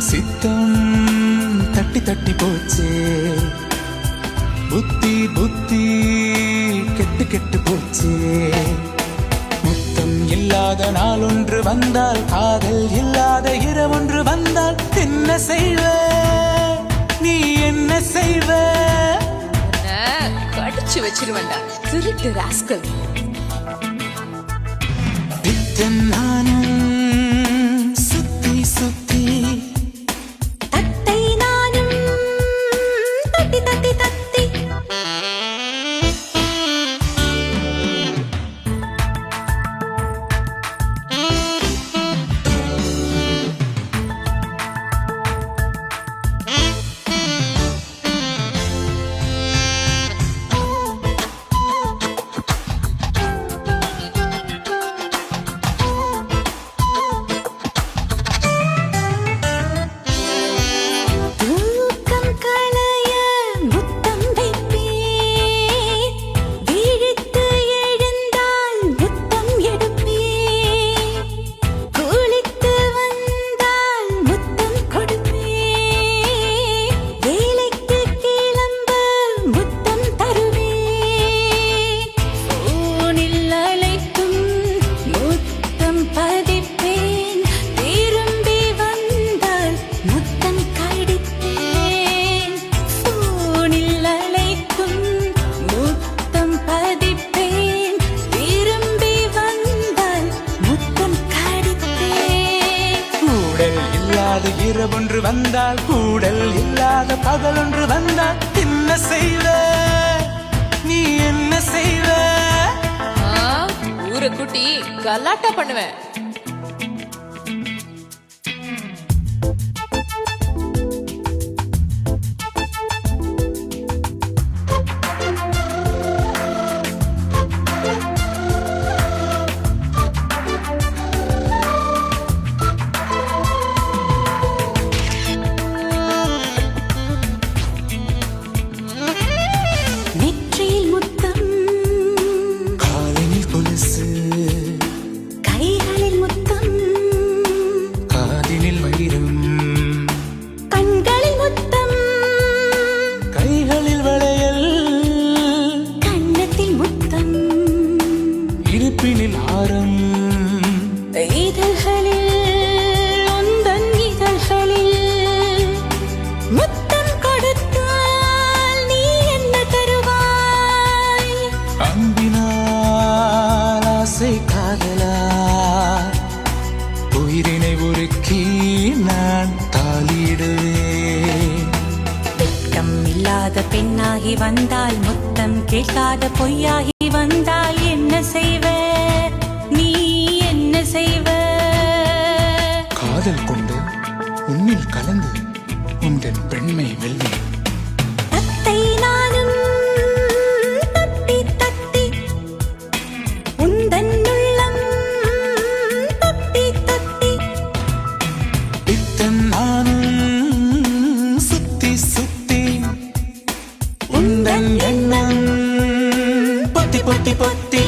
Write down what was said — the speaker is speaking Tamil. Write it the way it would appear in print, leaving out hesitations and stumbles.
சித்தம் தட்டி தட்டி போச்சே, புத்தி புத்தி கெட்டு கெட்டு போச்சே. முத்தம் இல்லாத நாள் ஒன்று வந்தால், காதல் இல்லாத இரவொன்று வந்தால் என்ன செய்வ நீ, என்ன செய்வ? கடிச்சு வச்சிருவேண்டா திருட்டு ராஸ்கல். நானும் சுத்தி சுத்தி இரவொன்று வந்தால், கூடல் இல்லாத பகல் ஒன்று வந்தால் என்ன செய்வ நீ, என்ன செய்வ? ஊரை குட்டி கலாட்டா பண்ணுவேன். உயிரினை உருக்கி நான் தாளிடுவேன். வெட்கம் இல்லாத பெண்ணாகி வந்தால், முத்தம் கேட்காத பொய்யாகி வந்தால் என்ன செய்வ நீ, என்ன செய்வ? காதல் கொண்டு உன்னில் கலந்து உந்தன் பெண்மை வெல்வேன். பொத்தி பொத்தி